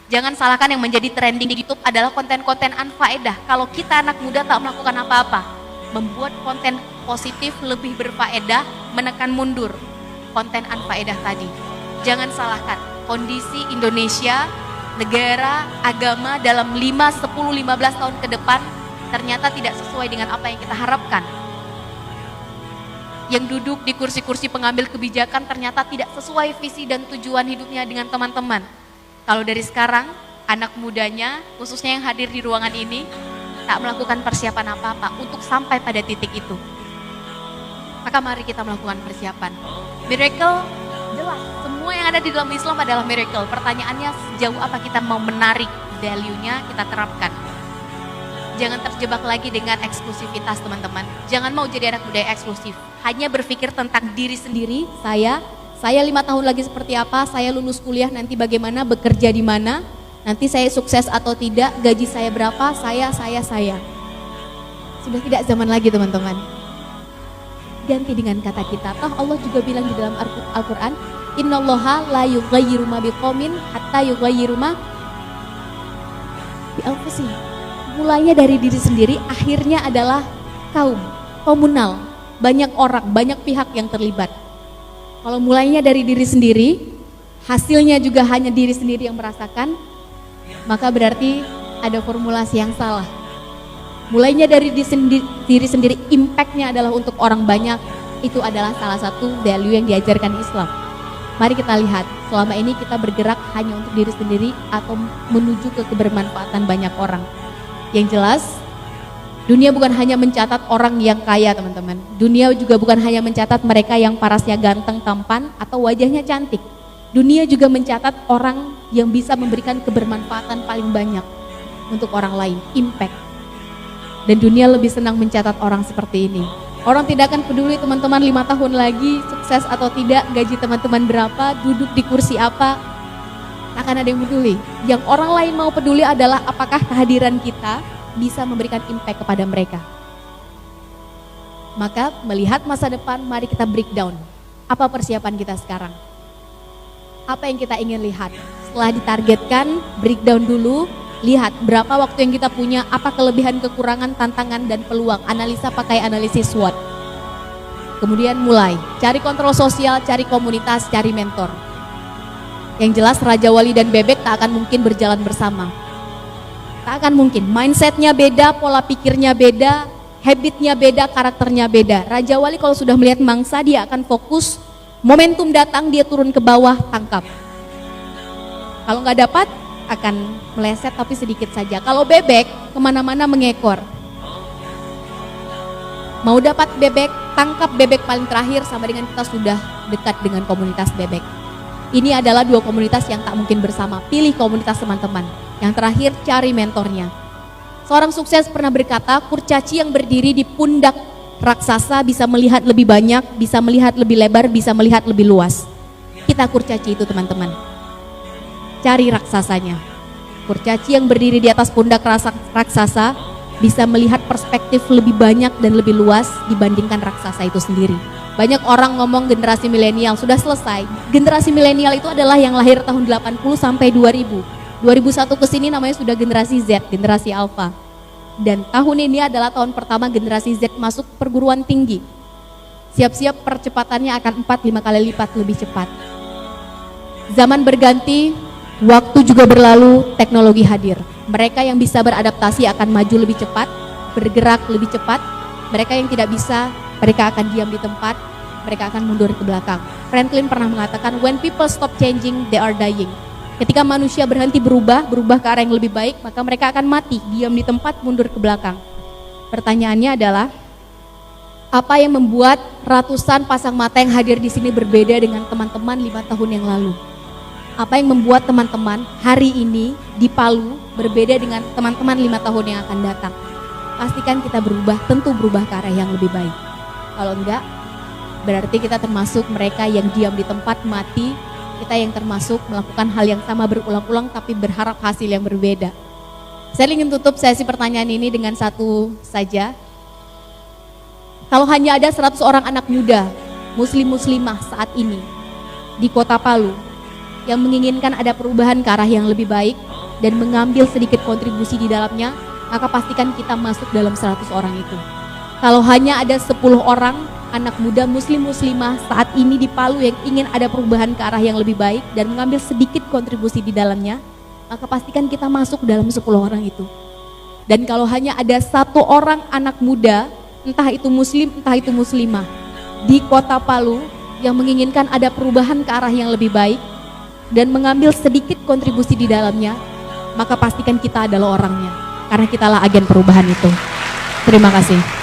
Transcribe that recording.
Jangan salahkan yang menjadi trending di YouTube adalah konten-konten anfaedah. Kalau kita anak muda tak melakukan apa-apa, membuat konten positif lebih berfaedah, menekan mundur konten anfaedah tadi. Jangan salahkan kondisi Indonesia, negara, agama dalam 5, 10, 15 tahun ke depan ternyata tidak sesuai dengan apa yang kita harapkan. Yang duduk di kursi-kursi pengambil kebijakan ternyata tidak sesuai visi dan tujuan hidupnya dengan teman-teman. Kalau dari sekarang, anak mudanya, khususnya yang hadir di ruangan ini, tak melakukan persiapan apa-apa untuk sampai pada titik itu. Maka mari kita melakukan persiapan. Miracle, jelas, semua yang ada di dalam Islam adalah miracle. Pertanyaannya sejauh apa kita mau menarik value-nya, kita terapkan. Jangan terjebak lagi dengan eksklusivitas teman-teman. Jangan mau jadi anak muda yang eksklusif. Hanya berpikir tentang diri sendiri, saya 5 tahun lagi seperti apa, saya lulus kuliah nanti bagaimana, bekerja di mana, nanti saya sukses atau tidak, gaji saya berapa, saya. Sudah tidak zaman lagi teman-teman. Ganti dengan kata kita. Toh Allah juga bilang di dalam Al-Quran, Innallaha la yughayyiru ma biqaumin hatta yughayyiru ma bi anfusihim. Mulainya dari diri sendiri, akhirnya adalah kaum, komunal, banyak orang, banyak pihak yang terlibat. Kalau mulainya dari diri sendiri, hasilnya juga hanya diri sendiri yang merasakan, maka berarti ada formulasi yang salah. Mulainya dari diri sendiri, impactnya adalah untuk orang banyak, itu adalah salah satu value yang diajarkan Islam. Mari kita lihat, selama ini kita bergerak hanya untuk diri sendiri atau menuju ke kebermanfaatan banyak orang. Yang jelas, dunia bukan hanya mencatat orang yang kaya teman-teman. Dunia juga bukan hanya mencatat mereka yang parasnya ganteng, tampan, atau wajahnya cantik. Dunia juga mencatat orang yang bisa memberikan kebermanfaatan paling banyak untuk orang lain, impact. Dan dunia lebih senang mencatat orang seperti ini. Orang tidak akan peduli teman-teman 5 tahun lagi, sukses atau tidak, gaji teman-teman berapa, duduk di kursi apa, tak akan ada yang peduli. Yang orang lain mau peduli adalah apakah kehadiran kita bisa memberikan impact kepada mereka. Maka melihat masa depan, mari kita breakdown. Apa persiapan kita sekarang? Apa yang kita ingin lihat? Setelah ditargetkan, breakdown dulu, lihat berapa waktu yang kita punya, apa kelebihan, kekurangan, tantangan, dan peluang. Analisa pakai analisis SWOT. Kemudian mulai, cari kontrol sosial, cari komunitas, cari mentor. Yang jelas Raja Wali dan Bebek tak akan mungkin berjalan bersama. Tak akan mungkin, mindsetnya beda, pola pikirnya beda, habitnya beda, karakternya beda. Raja Wali kalau sudah melihat mangsa, dia akan fokus, momentum datang dia turun ke bawah, tangkap. Kalau nggak dapat, akan meleset tapi sedikit saja. Kalau Bebek, kemana-mana mengekor. Mau dapat bebek, tangkap bebek paling terakhir, sama dengan kita sudah dekat dengan komunitas bebek. Ini adalah dua komunitas yang tak mungkin bersama. Pilih komunitas teman-teman. Yang terakhir, cari mentornya. Seorang sukses pernah berkata, kurcaci yang berdiri di pundak raksasa bisa melihat lebih banyak, bisa melihat lebih lebar, bisa melihat lebih luas. Kita kurcaci itu teman-teman. Cari raksasanya. Kurcaci yang berdiri di atas pundak raksasa bisa melihat perspektif lebih banyak dan lebih luas dibandingkan raksasa itu sendiri. Banyak orang ngomong generasi milenial, sudah selesai. Generasi milenial itu adalah yang lahir tahun 80 sampai 2000. 2001 ke sini namanya sudah generasi Z, generasi Alpha. Dan tahun ini adalah tahun pertama generasi Z masuk perguruan tinggi. Siap-siap percepatannya akan 4-5 kali lipat lebih cepat. Zaman berganti, waktu juga berlalu, teknologi hadir. Mereka yang bisa beradaptasi akan maju lebih cepat, bergerak lebih cepat. Mereka yang tidak bisa, mereka akan diam di tempat, mereka akan mundur ke belakang. Franklin pernah mengatakan, when people stop changing, they are dying. Ketika manusia berhenti berubah ke arah yang lebih baik, maka mereka akan mati, diam di tempat, mundur ke belakang. Pertanyaannya adalah, apa yang membuat ratusan pasang mata yang hadir di sini berbeda dengan teman-teman 5 tahun yang lalu? Apa yang membuat teman-teman hari ini di Palu berbeda dengan teman-teman 5 tahun yang akan datang? Pastikan kita berubah, tentu berubah ke arah yang lebih baik. Kalau enggak, berarti kita termasuk mereka yang diam di tempat, mati. Kita yang termasuk melakukan hal yang sama berulang-ulang tapi berharap hasil yang berbeda. Saya ingin tutup sesi pertanyaan ini dengan satu saja. Kalau hanya ada 100 orang anak muda, muslim-muslimah saat ini di Kota Palu yang menginginkan ada perubahan ke arah yang lebih baik, dan mengambil sedikit kontribusi di dalamnya, maka pastikan kita masuk dalam 100 orang itu. Kalau hanya ada 10 orang anak muda muslim-muslimah saat ini di Palu yang ingin ada perubahan ke arah yang lebih baik dan mengambil sedikit kontribusi di dalamnya, maka pastikan kita masuk dalam 10 orang itu. Dan kalau hanya ada 1 orang anak muda, entah itu muslim, entah itu muslimah, di kota Palu yang menginginkan ada perubahan ke arah yang lebih baik dan mengambil sedikit kontribusi di dalamnya, maka pastikan kita adalah orangnya, karena kitalah agen perubahan itu. Terima kasih.